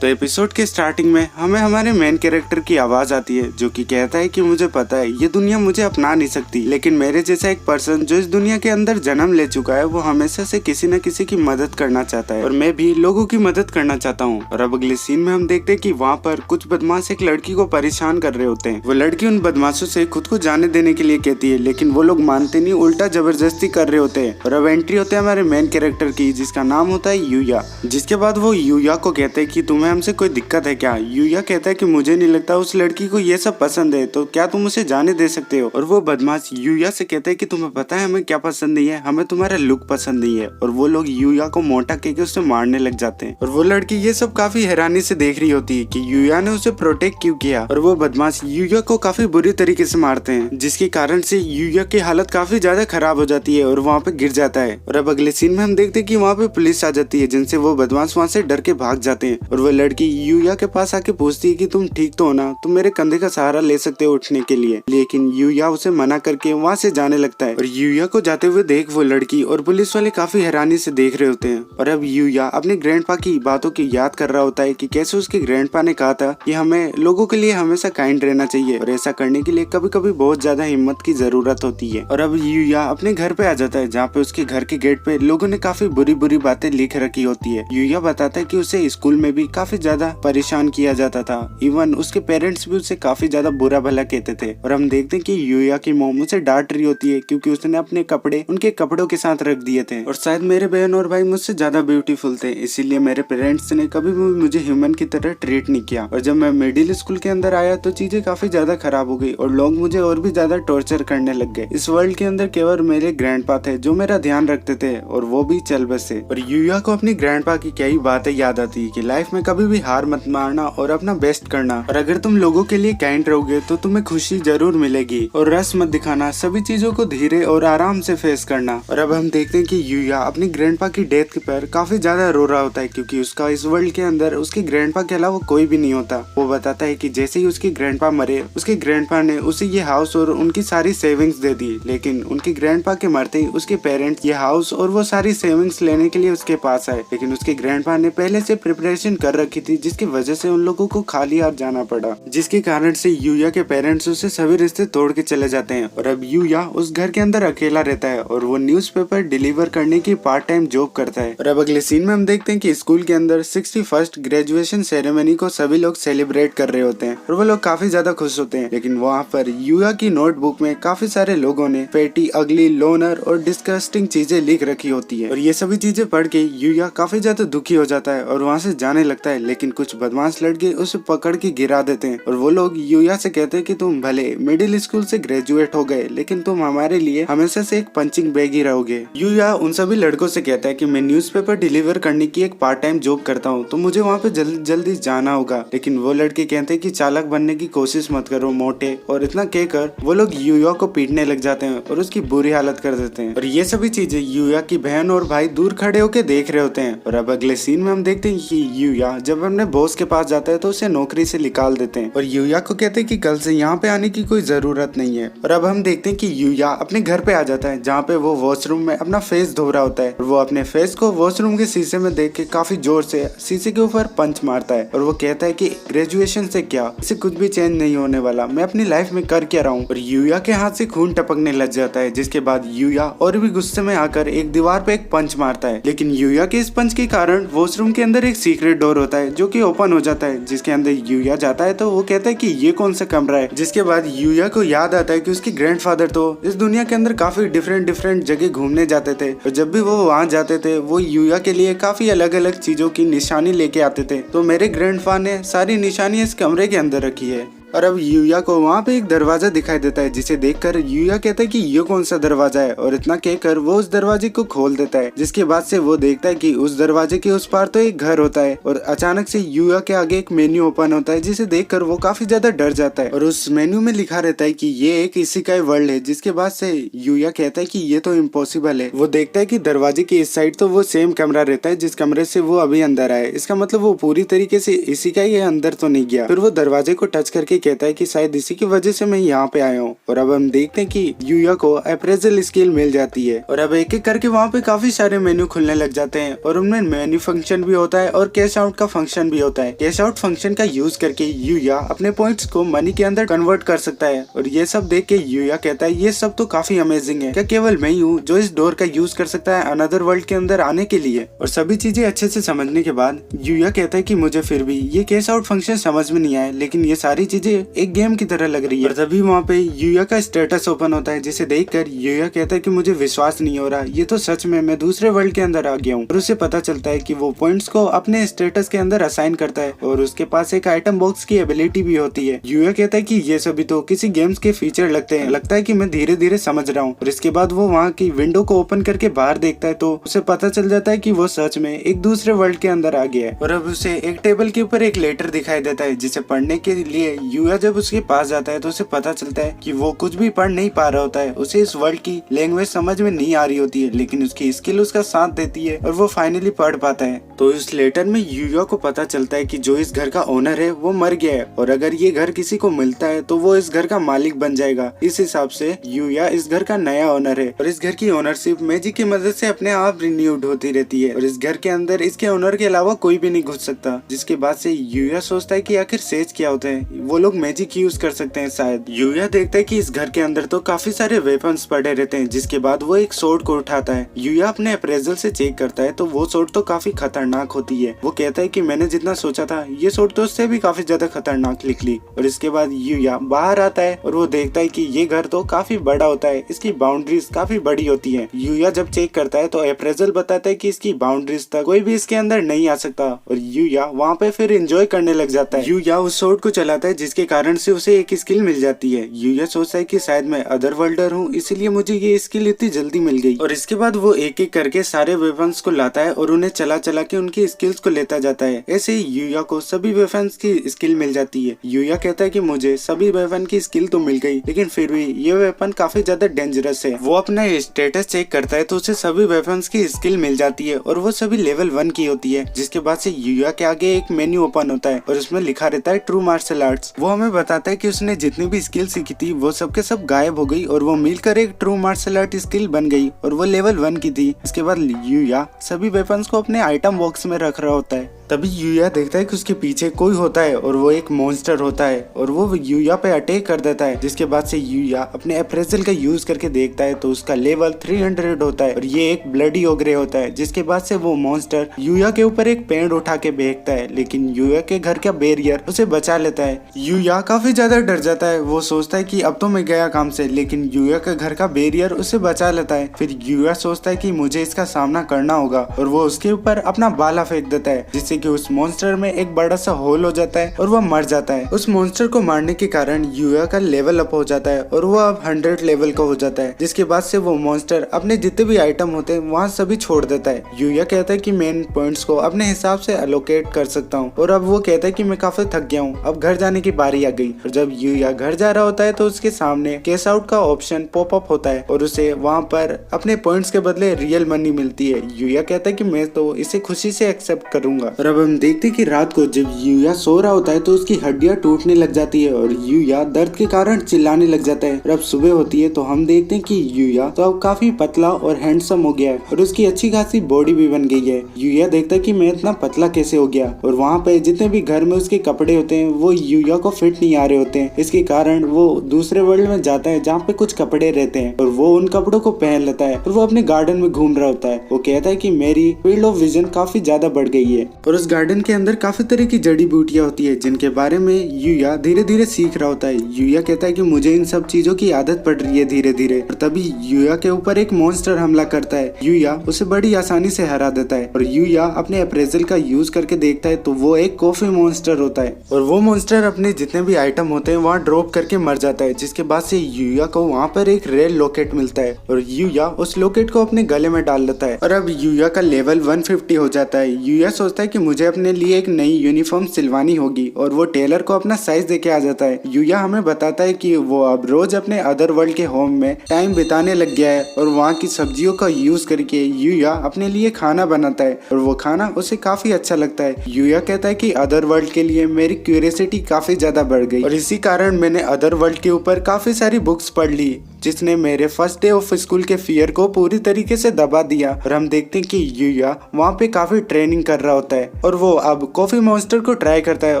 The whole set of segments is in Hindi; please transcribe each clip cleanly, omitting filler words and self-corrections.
तो एपिसोड के स्टार्टिंग में हमें हमारे मेन कैरेक्टर की आवाज आती है जो कि कहता है कि मुझे पता है ये दुनिया मुझे अपना नहीं सकती, लेकिन मेरे जैसा एक पर्सन जो इस दुनिया के अंदर जन्म ले चुका है वो हमेशा से किसी न किसी की मदद करना चाहता है और मैं भी लोगों की मदद करना चाहता हूँ। और अब अगले सीन में हम देखते हैं कि वहाँ पर कुछ बदमाश एक लड़की को परेशान कर रहे होते हैं। वो लड़की उन बदमाशों से खुद को जाने देने के लिए कहती है, लेकिन वो लोग मानते नहीं, उल्टा जबरदस्ती कर रहे होते हैं। और अब एंट्री होते है हमारे मेन कैरेक्टर की, जिसका नाम होता है यूया। जिसके बाद वो यूया को कहते हैं कि तुम्हें हमसे कोई दिक्कत है क्या। यूया कहता है कि मुझे नहीं लगता उस लड़की को ये सब पसंद है, तो क्या तुम उसे जाने दे सकते हो। और वो बदमाश यूया से कहते हैं कि तुम्हें पता है हमें क्या पसंद नहीं है, हमें तुम्हारा लुक पसंद नहीं है। और वो लोग यूया को मोटा कहकर उसे मारने लग जाते हैं। और वो लड़की ये सब काफी हैरानी से देख रही होती है कि यूया ने उसे प्रोटेक्ट क्यों किया। और वो बदमाश यूया को काफी बुरी तरीके से मारते हैं, जिसके कारण से यूया की हालत काफी ज्यादा खराब हो जाती है और वहाँ पे गिर जाता है। और अब अगले सीन में हम देखते हैं कि वहाँ पे पुलिस आ जाती है, जिनसे वो बदमाश वहाँ से डर के भाग जाते हैं। और वो लड़की यूया के पास आके पूछती है कि तुम ठीक तो हो ना, तुम मेरे कंधे का सहारा ले सकते हो उठने के लिए। लेकिन यूया उसे मना करके वहाँ से जाने लगता है। और यूया को जाते हुए देख वो लड़की और पुलिस वाले काफी हैरानी से देख रहे होते हैं। और अब यूया अपने ग्रैंडपा की बातों की याद कर रहा होता है कि कैसे उसके ग्रैंडपा ने कहा था कि हमें लोगों के लिए हमेशा काइंड रहना चाहिए और ऐसा करने के लिए कभी कभी बहुत ज्यादा हिम्मत की जरूरत होती है। और अब यूया अपने घर पे आ जाता है, जहाँ पे उसके घर के गेट पे लोगों ने काफी बुरी बुरी बातें लिख रखी होती है। यूया बताता है कि उसे स्कूल में भी काफी ज्यादा परेशान किया जाता था, इवन उसके पेरेंट्स भी उसे काफी ज्यादा बुरा भला कहते थे। और हम देखते हैं कि यूया की मॉम उसे डांट रही होती है क्योंकि उसने अपने कपड़े उनके कपड़ों के साथ रख दिए थे। और शायद मेरे बहन और भाई मुझसे ज्यादा ब्यूटीफुल थे, इसीलिए मेरे पेरेंट्स ने कभी भी मुझे ह्यूमन की तरह ट्रीट नहीं किया। और जब मैं मिडिल स्कूल के अंदर आया तो चीजें काफी ज्यादा खराब हो गई और लोग मुझे और भी ज्यादा टॉर्चर करने लग गए। इस वर्ल्ड के अंदर केवल मेरे ग्रैंडपा थे जो मेरा ध्यान रखते थे, और वो भी चल बसे। और यूया को अपनी ग्रैंडपा की कई बातें याद आती है कि लाइफ में कभी भी हार मत मारना और अपना बेस्ट करना, और अगर तुम लोगों के लिए काइंड रहोगे तो तुम्हें खुशी जरूर मिलेगी। और रस मत दिखाना, सभी चीजों को धीरे और आराम से फेस करना। और अब हम देखते हैं कि यूया अपनी ग्रैंडपा की डेथ पर काफी ज्यादा रो रहा होता है, क्योंकि उसका इस वर्ल्ड के अंदर उसके ग्रैंडपा के अलावा कोई भी नहीं होता। वो बताता है कि जैसे ही उसके ग्रैंडपा मरे, उसके ग्रैंडपा ने उसे ये हाउस और उनकी सारी सेविंग्स दे दी, लेकिन उनके ग्रैंडपा के मरते ही उसके पेरेंट्स ये हाउस और वो सारी सेविंग्स लेने के लिए उसके पास आए, लेकिन उसके ग्रैंडपा ने पहले से प्रिपरेशन कर रखी थी, जिसकी वजह से उन लोगों को खाली हाथ जाना पड़ा, जिसके कारण से यूया के पेरेंट्स उसे सभी रिश्ते तोड़ के चले जाते हैं। और अब यूया उस घर के अंदर अकेला रहता है और वो न्यूज़पेपर डिलीवर करने की पार्ट टाइम जॉब करता है। और अब अगले सीन में हम देखते हैं कि स्कूल के अंदर 61st ग्रेजुएशन सेरेमनी को सभी लोग सेलिब्रेट कर रहे होते हैं और वो लोग काफी ज्यादा खुश होते हैं। लेकिन वहाँ पर यूया की नोटबुक में काफी सारे लोगों ने पेटी, अगली, लोनर और डिस्कस्टिंग चीजें लिख रखी होती है। और ये सभी चीजें पढ़ के यूया काफी ज्यादा दुखी हो जाता है और वहाँ से जाने लगता है। लेकिन कुछ बदमाश लड़के उसे पकड़ के गिरा देते हैं और वो लोग यूया से कहते हैं कि तुम भले मिडिल स्कूल से ग्रेजुएट हो गए, लेकिन तुम हमारे लिए हमेशा से एक पंचिंग बैग ही रहोगे। यूया उन सभी लड़कों से कहता है कि मैं न्यूज़पेपर डिलीवर करने की एक पार्ट टाइम जॉब करता हूँ, तो मुझे वहाँ पे जल्दी जाना होगा। लेकिन वो लड़के कहते हैं कि चालाक बनने की कोशिश मत करो मोटे, और इतना कहकर वो लोग यूया को पीटने लग जाते हैं और उसकी बुरी हालत कर देते हैं। और ये सभी चीजें यूया की बहन और भाई दूर खड़े होकर देख रहे होते हैं। और अब अगले सीन में हम देखते हैं कि यूया जब अपने बॉस के पास जाता है तो उसे नौकरी से निकाल देते हैं और यूया को कहते हैं कि कल से यहाँ पे आने की कोई जरूरत नहीं है। और अब हम देखते हैं कि यूया अपने घर पे आ जाता है, जहाँ पे वो वॉशरूम में अपना फेस धो रहा होता है। वो अपने फेस को वॉशरूम के शीशे में देख के काफी जोर से शीशे के ऊपर पंच मारता है और वो कहता है कि ग्रेजुएशन से क्या, इससे कुछ भी चेंज नहीं होने वाला, मैं अपनी लाइफ में कर क्या रहा हूँ। और यूया के हाथ से खून टपकने लग जाता है, जिसके बाद यूया और भी गुस्से में आकर एक दीवार पे एक पंच मारता है। लेकिन यूया के इस पंच के कारण वॉशरूम के अंदर एक सीक्रेट डोर होता है जो कि ओपन हो जाता है, जिसके अंदर यूया जाता है। तो वो कहता है कि ये कौन सा कमरा है, जिसके बाद यूया को याद आता है कि उसके ग्रैंडफादर तो इस दुनिया के अंदर काफी डिफरेंट जगह घूमने जाते थे और जब भी वो वहाँ जाते थे वो यूया के लिए काफी अलग अलग चीजों की निशानी लेके आते थे। तो मेरे ग्रैंडफादर ने सारी निशानी इस कमरे के अंदर रखी है। और अब यूया को वहाँ पे एक दरवाजा दिखाई देता है, जिसे देखकर यूया कहता है कि ये कौन सा दरवाजा है, और इतना कहकर वो उस दरवाजे को खोल देता है, जिसके बाद से वो देखता है कि उस दरवाजे के उस पार तो एक घर होता है। और अचानक से यूया के आगे एक मेन्यू ओपन होता है, जिसे देखकर वो काफी ज्यादा डर जाता है और उस मेन्यू में लिखा रहता है कि ये एक इसेकाई वर्ल्ड है। जिसके बाद से यूया कहता है कि ये तो इम्पॉसिबल है। वो देखता है कि दरवाजे की इस साइड तो वो सेम कमरा रहता है जिस कमरे से वो अभी अंदर आए, इसका मतलब वो पूरी तरीके से इसेकाई अंदर तो नहीं गया। फिर वो दरवाजे को टच करके कहता है कि शायद इसी की वजह से मैं यहाँ पे आया हूँ। और अब हम देखते हैं कि यूया को अप्रेजल स्किल मिल जाती है और अब एक एक करके वहाँ पे काफी सारे मेन्यू खुलने लग जाते हैं और उनमें मेन्यू फंक्शन भी होता है और कैश आउट का फंक्शन भी होता है। कैश आउट फंक्शन का यूज करके यूया अपने पॉइंट्स को मनी के अंदर कन्वर्ट कर सकता है और ये सब देख के यूया कहता है ये सब तो काफी अमेजिंग है, क्या केवल मैं ही हूँ जो इस डोर का यूज कर सकता है अनदर वर्ल्ड के अंदर आने के लिए। और सभी चीजें अच्छे से समझने के बाद यूया कहता है कि मुझे फिर भी ये कैश आउट फंक्शन समझ में नहीं आया, लेकिन ये सारी चीजें एक गेम की तरह लग रही है। और तभी वहाँ पे यूया का स्टेटस ओपन होता है जिसे देखकर यूया कहता है कि मुझे विश्वास नहीं हो रहा, ये तो सच में मैं दूसरे वर्ल्ड के अंदर आ गया हूँ। और उसे पता चलता है कि वो पॉइंट्स को अपने स्टेटस के अंदर असाइन करता है और उसके पास एक आइटम बॉक्स की एबिलिटी भी होती है। यूया कहता है कि ये सभी तो किसी गेम्स के फीचर लगते हैं, लगता है कि मैं धीरे धीरे समझ रहा हूँ। और इसके बाद वो वहाँ की विंडो को ओपन करके बाहर देखता है तो उसे पता चल जाता है कि वो सच में एक दूसरे वर्ल्ड के अंदर आ गया है। और अब उसे एक टेबल के ऊपर एक लेटर दिखाई देता है जिसे पढ़ने के लिए यूया जब उसके पास जाता है तो उसे पता चलता है कि वो कुछ भी पढ़ नहीं पा रहा होता है, उसे इस वर्ल्ड की लैंग्वेज समझ में नहीं आ रही होती है, लेकिन उसकी स्किल उसका साथ देती है और वो फाइनली पढ़ पाता है। तो इस लेटर में यूया को पता चलता है कि जो इस घर का ओनर है वो मर गया है और अगर ये घर किसी को मिलता है तो वो इस घर का मालिक बन जाएगा। इस हिसाब से यूया इस घर का नया ओनर है और इस घर की ओनरशिप मैजिक की मदद से अपने आप रिन्यूड होती रहती है और इस घर के अंदर इसके ओनर के अलावा कोई भी नहीं घुस सकता। जिसके बाद से यूया सोचता है कि आखिर सेज क्या होते हैं, वो लोग मैजिक यूज कर सकते हैं शायद। यूया देखता है कि इस घर के अंदर तो काफी सारे वेपन्स पड़े रहते हैं। जिसके बाद वो एक सोर्ड को उठाता है। यूया अपने अप्रेजल से चेक करता है तो वो सोर्ड तो काफी खतरनाक होती है। वो कहता है कि मैंने जितना सोचा था ये सोर्ड तो उससे भी काफी ज्यादा खतरनाक निकली। और इसके बाद यूया बाहर आता है और वो देखता है कि ये घर तो काफी बड़ा होता है, इसकी बाउंड्रीज काफी बड़ी होती है। यूया जब चेक करता है तो अप्रेजल बताता है कि इसकी बाउंड्रीज तक कोई भी इसके अंदर नहीं आ सकता और यूया वहाँ पे फिर एंजॉय करने लग जाता है। यूया उस सोर्ड को चलाता है जिसके कारण से उसे एक स्किल मिल जाती है। यूया सोचता है कि शायद मैं अदर वर्ल्डर हूँ इसीलिए मुझे ये स्किल इतनी जल्दी मिल गई। और इसके बाद वो एक एक करके सारे वेपन्स को लाता है और उन्हें चला चला के उनकी स्किल्स को लेता जाता है। ऐसे ही यूया को सभी वेपन्स की स्किल मिल जाती है। यूया कहता है कि मुझे सभी वेपन की स्किल तो मिल गई लेकिन फिर भी ये वेपन काफी ज्यादा डेंजरस है। वो अपना स्टेटस चेक करता है तो उसे सभी वेपन्स की स्किल मिल जाती है और वो सभी लेवल 1 की होती है। जिसके बाद से यूया के आगे एक मेन्यू ओपन होता है और उसमें लिखा रहता है ट्रू मार्शल आर्ट्स। वो हमें बताता है कि उसने जितनी भी स्किल सीखी थी वो सब के सब गायब हो गई और वो मिलकर एक ट्रू मार्शल आर्ट स्किल बन गई और वो लेवल 1 की थी। इसके बाद यूया सभी वेपन्स को अपने आइटम बॉक्स में रख रहा होता है। तभी यूया देखता है कि उसके पीछे कोई होता है और वो एक मॉन्स्टर होता है और वो यूया पे अटैक कर देता है। जिसके बाद से यूया अपने अप्रेजल का यूज करके देखता है तो उसका लेवल 300 होता है और ये एक ब्लडी ओग्रे होता है। जिसके बाद से वो मॉन्स्टर यूया के ऊपर एक पेड़ उठा के फेंकता है लेकिन यूया के घर का बैरियर उसे बचा लेता है। यूया काफी ज्यादा डर जाता है। वो सोचता है कि अब तो मैं गया काम से, लेकिन यूया के घर का बैरियर उसे बचा लेता है। फिर यूया सोचता है कि मुझे इसका सामना करना होगा और वो उसके ऊपर अपना भाला फेंक देता है जिससे कि उस मॉन्स्टर में एक बड़ा सा होल हो जाता है और वह मर जाता है। उस मॉन्स्टर को मारने के कारण यूया का लेवल अप हो जाता है और वो अब 100 लेवल का हो जाता है। जिसके बाद से वो मॉन्स्टर अपने जितने भी आइटम होते हैं वहाँ सभी छोड़ देता है। यूया कहता है कि मेन पॉइंट्स को अपने हिसाब से एलोकेट कर सकता हूँ और अब वो कहता है कि मैं काफी थक गया हूँ, अब घर जाने की बारी आ गई। और जब यूया घर जा रहा होता है तो उसके सामने कैश आउट का ऑप्शन पॉप अप होता है और उसे वहाँ पर अपने पॉइंट्स के बदले रियल मनी मिलती है। यूया कहता है कि मैं तो इसे खुशी से एक्सेप्ट करूंगा। और अब हम देखते कि रात को जब यूया सो रहा होता है तो उसकी हड्डियां टूटने लग जाती है और यूया दर्द के कारण चिल्लाने लग जाता है। और अब सुबह होती है तो हम देखते हैं कि यूया तो अब काफी पतला और हैंडसम हो गया है और उसकी अच्छी खासी बॉडी भी बन गई है। यूया देखता है कि मैं इतना पतला कैसे हो गया और वहाँ पे जितने भी घर में उसके कपड़े होते हैं वो यूया को फिट नहीं आ रहे होते हैं। इसके कारण वो दूसरे वर्ल्ड में जाता है जहाँ पे कुछ कपड़े रहते हैं और वो उन कपड़ों को पहन लेता है और वो अपने गार्डन में घूम रहा होता है। वो कहता है कि मेरी फील्ड ऑफ विजन काफी ज्यादा बढ़ गई है और उस गार्डन के अंदर काफी तरह की जड़ी बूटियां होती है जिनके बारे में यूया धीरे धीरे सीख रहा होता है। यूया कहता है कि मुझे इन सब चीजों की आदत पड़ रही है धीरे धीरे। और तभी यूया के ऊपर एक मॉन्स्टर हमला करता है। यूया उसे बड़ी आसानी से हरा देता है और यूया अपने अप्रेजल का यूज करके देखता है तो वो एक कॉफी मॉन्स्टर होता है और वो मॉन्स्टर अपने जितने भी आइटम होते हैं वहाँ ड्रॉप करके मर जाता है। जिसके बाद से यूया को वहाँ पर एक रेड लॉकेट मिलता है और यूया उस लॉकेट को अपने गले में डाल लेता है और अब यूया का लेवल 150 हो जाता है। यूया सोचता है कि मुझे अपने लिए एक नई यूनिफॉर्म सिलवानी होगी और वो टेलर को अपना साइज देके आ जाता है। यूया हमें बताता है कि वो अब रोज अपने अदर वर्ल्ड के होम में टाइम बिताने लग गया है और वहाँ की सब्जियों का यूज करके यूया अपने लिए खाना बनाता है और वो खाना उसे काफी अच्छा लगता है। यूया कहता है कि अदर वर्ल्ड के लिए मेरी क्यूरियोसिटी काफी ज्यादा बढ़ गई और इसी कारण मैंने अदर वर्ल्ड के ऊपर काफी सारी बुक्स पढ़ ली, जिसने मेरे फर्स्ट डे ऑफ स्कूल के फियर को पूरी तरीके से दबा दिया। और हम देखते हैं कि यूया वहाँ पे काफी ट्रेनिंग कर रहा होता है और वो अब कॉफी मॉन्स्टर को ट्राई करता है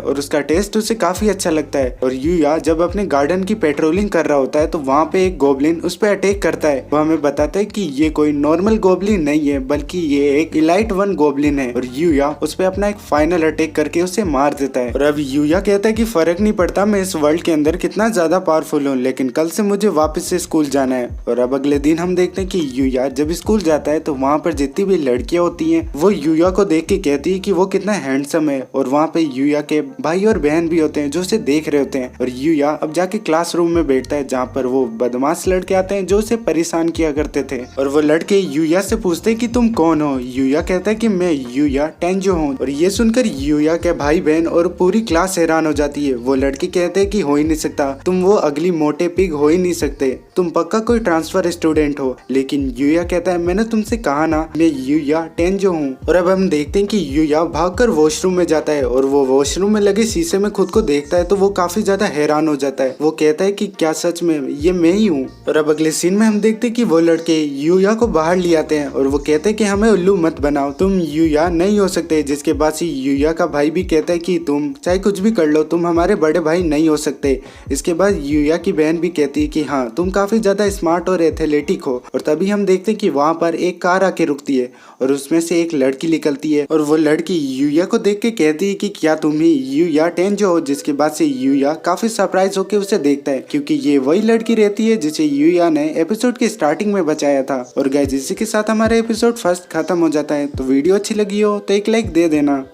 और उसका टेस्ट उसे काफी अच्छा लगता है। और यूया जब अपने गार्डन की पेट्रोलिंग कर रहा होता है तो वहाँ पे एक गोबलिन उस पर अटैक करता है। वो हमें बताता है कि ये कोई नॉर्मल गोबलिन नहीं है बल्कि ये एक इलाइट 1 गोबलिन है और यूया उस पर अपना एक फाइनल अटैक करके उसे मार देता है। और अब यूया कहता है कि फर्क नहीं पड़ता मैं इस वर्ल्ड के अंदर कितना ज्यादा पावरफुल हूँ, लेकिन कल से मुझे वापस से स्कूल जाना है। और अब अगले दिन हम देखते हैं कि यूया जब स्कूल जाता है तो वहाँ पर जितनी भी लड़कियां होती हैं वो यूया को देख के कहती है कि वो कितना हैंडसम है और वहाँ पे यूया के भाई और बहन भी होते हैं जो उसे देख रहे होते हैं। और यूया अब जाके क्लासरूम में बैठता है जहाँ पर वो बदमाश लड़के आते हैं जो उसे परेशान किया करते थे और वो लड़के यूया से पूछते हैं कि तुम कौन हो। यूया कहता है कि मैं यूया टेंजो हूँ। और ये सुनकर यूया के भाई बहन और पूरी क्लास हैरान हो जाती है। वो लड़के कहते हैं कि हो ही नहीं सकता, तुम वो अगली मोटे पिग हो ही नहीं सकते, तुम पक्का कोई ट्रांसफर स्टूडेंट हो। लेकिन यूया कहता है मैंने तुमसे कहा ना मैं यूया टेंजो हूँ। और अब हम देखते हैं कि यूया भागकर वॉशरूम में जाता है और वो वॉशरूम में लगे शीशे में खुद को देखता है तो वो काफी ज्यादा हैरान हो जाता है। वो कहता है कि क्या सच में ये मैं ही हूँ। और अब अगले सीन में हम देखते हैं कि वो लड़के यूया को बाहर ले आते हैं और वो कहते हैं कि हमें उल्लू मत बनाओ, तुम यूया नहीं हो सकते। जिसके बाद ही यूया का भाई भी कहता है कि तुम चाहे कुछ भी कर लो तुम हमारे बड़े भाई नहीं हो सकते। इसके बाद यूया की बहन भी कहती है कि हाँ तुम काफी ज्यादा स्मार्ट और एथलेटिक हो। और तभी हम देखते हैं कि वहाँ पर एक कार आके रुकती है और उसमें से एक लड़की निकलती है और वो लड़की यूया को देख के कहती है कि क्या तुम ही यूया टेंजो हो। जिसके बाद से यूया काफी सरप्राइज होके उसे देखता है क्योंकि ये वही लड़की रहती है जिसे यूया ने एपिसोड के स्टार्टिंग में बचाया था। और गाइस इसी के साथ हमारा एपिसोड फर्स्ट खत्म हो जाता है। तो वीडियो अच्छी लगी हो तो एक लाइक दे देना।